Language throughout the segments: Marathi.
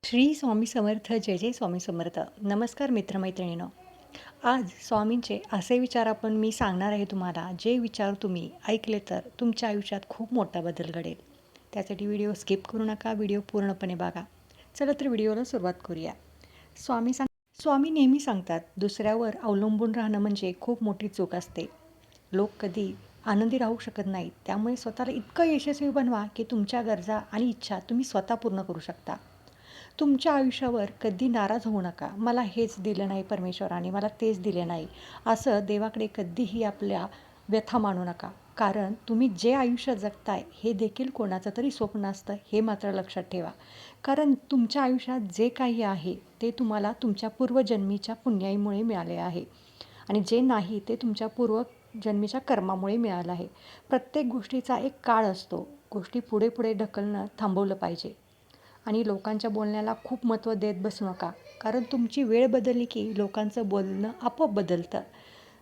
श्री स्वामी समर्थ. जय जय स्वामी समर्थ. नमस्कार मित्रमैत्रिणींनो. आज स्वामींचे असे विचार मी सांगणार आहे तुम्हाला. जे विचार तुम्ही ऐकले तर तुमच्या आयुष्यात खूप मोठा बदल घडेल. त्यासाठी व्हिडिओ स्किप करू नका, व्हिडिओ पूर्णपणे बघा. चला तर व्हिडिओला सुरुवात करूया. स्वामी नेहमी सांगतात, दुसऱ्यावर अवलंबून राहणं म्हणजे खूप मोठी चूक असते. लोक कधी आनंदी राहू शकत नाहीत. त्यामुळे स्वतःला इतकं यशस्वी बनवा की तुमच्या गरजा आणि इच्छा तुम्ही स्वतः पूर्ण करू शकता. तुमच्या आयुष्यावर कधी नाराज होऊ नका. मला हेच दिलं नाही परमेश्वराने, मला तेच दिले नाही, असं देवाकडे कधीही आपल्या व्यथा मानू नका. कारण तुम्ही जे आयुष्य जगताय हे देखील कोणाचं तरी स्वप्न असतं, हे मात्र लक्षात ठेवा. कारण तुमच्या आयुष्यात जे काही आहे ते तुम्हाला तुमच्या पूर्वजन्मीच्या पुण्याईमुळे मिळाले आहे आणि जे नाही ते तुमच्या पूर्वजन्मीच्या कर्मामुळे मिळालं आहे. प्रत्येक गोष्टीचा एक काळ असतो. गोष्टी पुढे पुढे ढकलणं थांबवलं पाहिजे आणि लोकांच्या बोलण्याला खूप महत्त्व देत बसू नका. कारण तुमची वेळ बदलली की लोकांचं बोलणं आपोआप बदलतं.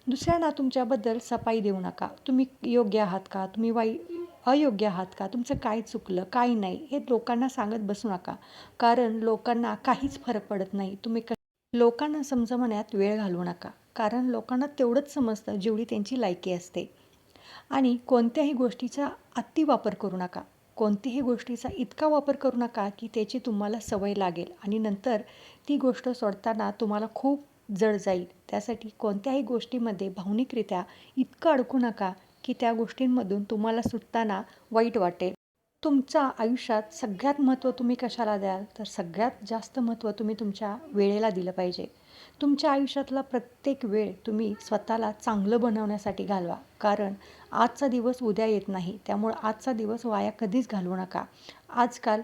दुसऱ्यांना तुमच्याबद्दल सफाई देऊ नका. तुम्ही योग्य आहात का, तुम्ही अयोग्य आहात का, तुमचं काय चुकलं काय नाही हे लोकांना सांगत बसू नका. कारण लोकांना काहीच फरक पडत नाही. लोकांना समजवण्यात वेळ घालवू नका. कारण लोकांना तेवढंच समजतं जेवढी त्यांची लायकी असते. आणि कोणत्याही गोष्टीचा अतिवापर करू नका. कोणत्याही गोष्टीचा इतका वापर करू नका की त्याची तुम्हाला सवय लागेल आणि नंतर ती गोष्ट सोडताना तुम्हाला खूप जड जाईल. त्यासाठी कोणत्याही गोष्टीमध्ये भावनिकरित्या इतकं अडकू नका की त्या गोष्टींमधून तुम्हाला सुटताना वाईट वाटेल. तुमच्या आयुष्यात सगळ्यात महत्त्व तुम्ही कशाला द्याल? तर सगळ्यात जास्त महत्त्व तुम्ही तुमच्या वेळेला दिलं पाहिजे. तुमच्या आयुष्यातला प्रत्येक वेळ तुम्ही स्वतःला चांगलं बनवण्यासाठी घालवा. कारण आजचा दिवस उद्या येत नाही. त्यामुळं आजचा दिवस वाया कधीच घालवू नका. आजकाल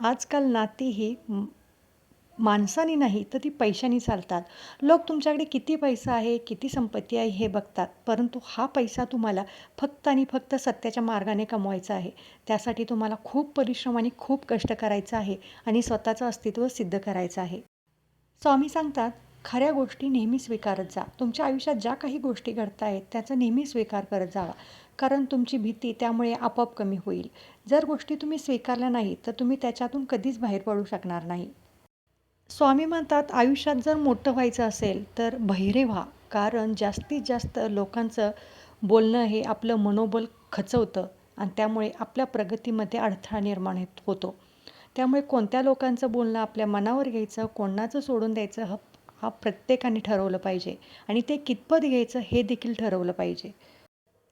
आजकाल नाती ही माणसाने नाही तर ती पैशाने चालतात. लोक तुमच्याकडे किती पैसा आहे, किती संपत्ती आहे हे बघतात. परंतु हा पैसा तुम्हाला फक्त आणि फक्त सत्याच्या मार्गाने कमवायचा आहे. त्यासाठी तुम्हाला खूप परिश्रम आणि खूप कष्ट करायचं आहे आणि स्वतःचं अस्तित्व सिद्ध करायचं आहे. स्वामी सांगतात, खऱ्या गोष्टी नेहमी स्वीकारत जा. तुमच्या आयुष्यात ज्या काही गोष्टी घडत आहेत त्याचा नेहमी स्वीकार करत जावा. कारण तुमची भीती त्यामुळे आपोआप कमी होईल. जर गोष्टी तुम्ही स्वीकारल्या नाही तर तुम्ही त्याच्यातून कधीच बाहेर पडू शकणार नाही. स्वामी म्हणतात, आयुष्यात जर मोठं व्हायचं असेल तर बहिरे व्हा. कारण जास्तीत जास्त लोकांचं बोलणं हे आपलं मनोबल खचवतं आणि त्यामुळे आपल्या प्रगतीमध्ये अडथळा निर्माण होतो. त्यामुळे कोणत्या लोकांचं बोलणं आपल्या मनावर घ्यायचं, कोणाचं सोडून द्यायचं हा प्रत्येकाने ठरवलं पाहिजे आणि ते कितपत घ्यायचं हे देखील ठरवलं पाहिजे.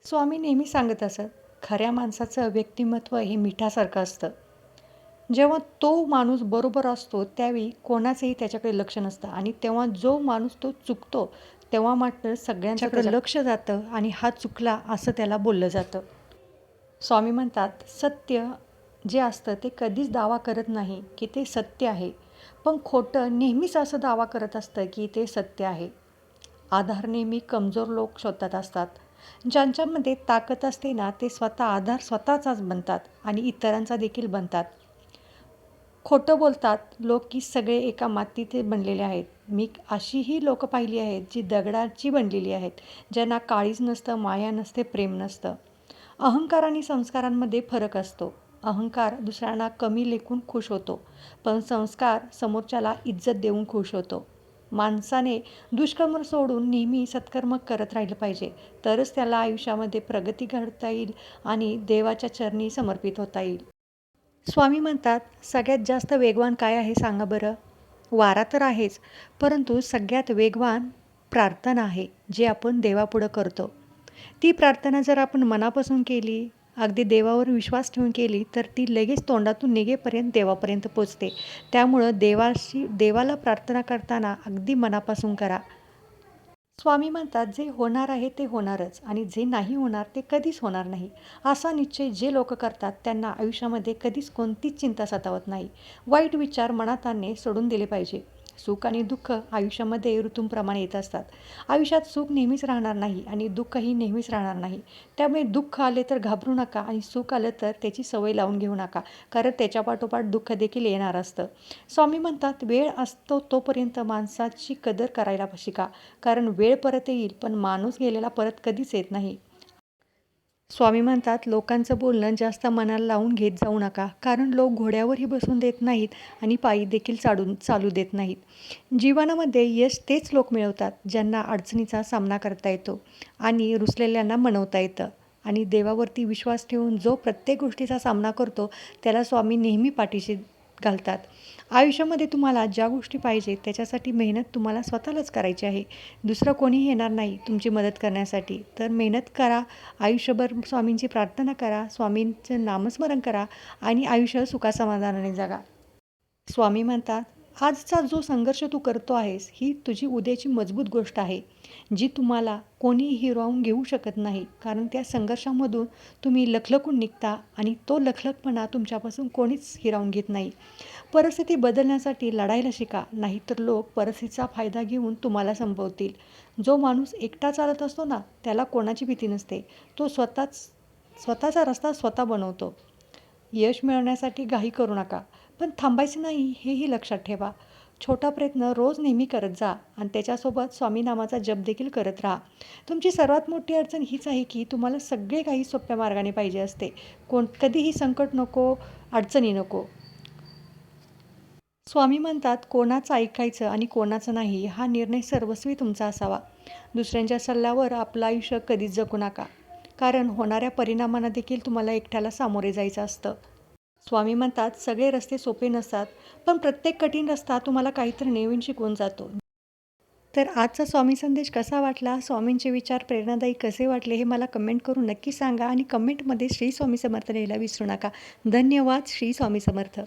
स्वामी नेहमी सांगत असत, खऱ्या माणसाचं व्यक्तिमत्व हे मिठासारखं असतं. जेव्हा तो माणूस बरोबर असतो त्यावेळी कोणाचंही त्याच्याकडे लक्ष नसतं आणि तेव्हा जो माणूस तो चुकतो तेव्हा मात्र सगळ्यांचं त्याच्याकडे लक्ष जातं आणि हा चुकला असं त्याला बोललं जातं. स्वामी म्हणतात, सत्य जे असतं ते कधीच दावा करत नाही की ते सत्य आहे. पण खोटं नेहमीच असं दावा करत असतं की ते सत्य आहे. आधार नेहमी कमजोर लोक शोधत असतात. ज्यांच्यामध्ये ताकद असते ना ते स्वतः आधार स्वतःचाच बनतात आणि इतरांचा देखील बनतात. खोटं बोलतात लोक की सगळे एका मातीचे बनलेले आहेत. मी अशीही लोकं पाहिली आहेत जी दगडाची बनलेली आहेत, ज्यांना काळीज नसतं, माया नसते, प्रेम नसतं. अहंकार आणि संस्कारांमध्ये फरक असतो. अहंकार दुसऱ्यांना कमी लेखून खुश होतो, पण संस्कार समोरच्याला इज्जत देऊन खुश होतो. माणसाने दुष्कर्म सोडून नेहमी सत्कर्म करत राहिलं पाहिजे. तरच त्याला आयुष्यामध्ये प्रगती घडता येईल आणि देवाच्या चरणी समर्पित होता येईल. स्वामी म्हणतात, सगळ्यात जास्त वेगवान काय आहे सांगा बरं? वारा तर आहेच, परंतु सगळ्यात वेगवान प्रार्थना आहे, जी आपण देवापुढं करतो. ती प्रार्थना जर आपण मनापासून केली, अगदी देवावर विश्वास ठेवून केली, तर ती लगेच तोंडातून निघेपर्यंत देवापर्यंत पोचते. त्यामुळं देवाला प्रार्थना करताना अगदी मनापासून करा. स्वामी म्हणतात, जे होणार आहे ते होणारच आणि जे नाही होणार ते कधीच होणार नाही. असा निश्चय जे लोक करतात त्यांना आयुष्यामध्ये कधीच कोणतीच चिंता सतावत नाही. वाईट विचार मनात आणणे सोडून दिले पाहिजे. सुख आणि दुःख आयुष्यामध्ये ऋतूंप्रमाणे येत असतात. आयुष्यात सुख नेहमीच राहणार नाही आणि दुःखही नेहमीच राहणार नाही. त्यामुळे दुःख आले तर घाबरू नका आणि सुख आलं तर त्याची सवय लावून घेऊ नका. कारण त्याच्या पाठोपाठ दुःख देखील येणार असतं. स्वामी म्हणतात, वेळ असतो तोपर्यंत माणसाची कदर करायला शिका. कारण वेळ परत येईल पण माणूस गेलेला परत कधीच येत नाही. स्वामी म्हणतात, लोकांचं बोलणं जास्त मनाला लावून घेत जाऊ नका, कारण लोक घोड्यावरही बसून देत नाहीत आणि पायी देखील चालू देत नाहीत. जीवनामध्ये यश तेच लोक मिळवतात ज्यांना अडचणीचा सामना करता येतो आणि रुसलेल्यांना मनवता येतं. आणि देवावरती विश्वास ठेवून जो प्रत्येक गोष्टीचा सामना करतो त्याला स्वामी नेहमी पाठीशी घालतात. आयुष्यामध्ये तुम्हाला ज्या गोष्टी पाहिजे त्याच्यासाठी मेहनत तुम्हाला स्वतःलाच करायची आहे. दुसरं कोणीही येणार नाही तुमची मदत करण्यासाठी. तर मेहनत करा, आयुष्यभर स्वामींची प्रार्थना करा, स्वामींचं नामस्मरण करा आणि आयुष्य सुखासमाधानाने जगा. स्वामी म्हणतात, आजचा जो संघर्ष तू करतो आहेस ही तुझी उद्याची मजबूत गोष्ट आहे, जी तुम्हाला कोणीही हिरावून घेऊ शकत नाही. कारण त्या संघर्षामधून तुम्ही लखलखून निघता आणि तो लखलखपणा तुमच्यापासून कोणीच हिरावून घेत नाही. परिस्थिती बदलण्यासाठी लढायला शिका, नाहीतर लोक परिस्थितीचा फायदा घेऊन तुम्हाला संपवतील. जो माणूस एकटा चालत असतो ना, त्याला कोणाची भीती नसते. तो स्वतःचा रस्ता स्वतः बनवतो. यश मिळवण्यासाठी घाई करू नका, पण थांबायचं नाही हेही लक्षात ठेवा. छोटा प्रयत्न रोज नेहमी करत जा आणि त्याच्यासोबत स्वामी नामाचा जप देखील करत राहा. तुमची सर्वात मोठी अडचण हीच आहे की तुम्हाला सगळे काही सोप्या मार्गाने पाहिजे असते. कधीही संकट नको, अडचणी नको. स्वामी म्हणतात, कोणाचं ऐकायचं आणि कोणाचं नाही हा निर्णय सर्वस्वी तुमचा असावा. दुसऱ्यांच्या सल्ल्यावर आपलं आयुष्य कधीच जगू नका, कारण होणाऱ्या परिणामांना देखील तुम्हाला एकट्याला सामोरे जायचं असतं. स्वामी म्हणतात, सगळे रस्ते सोपे नसतात, पण प्रत्येक कठीण रस्ता तुम्हाला काहीतरी नवीन शिकवून जातो. तर आजचा स्वामी संदेश कसा वाटला, स्वामींचे विचार प्रेरणादायी कसे वाटले हे मला कमेंट करून नक्की सांगा आणि कमेंटमध्ये श्री स्वामी समर्थ लिहायला विसरू नका. धन्यवाद. श्री स्वामी समर्थ.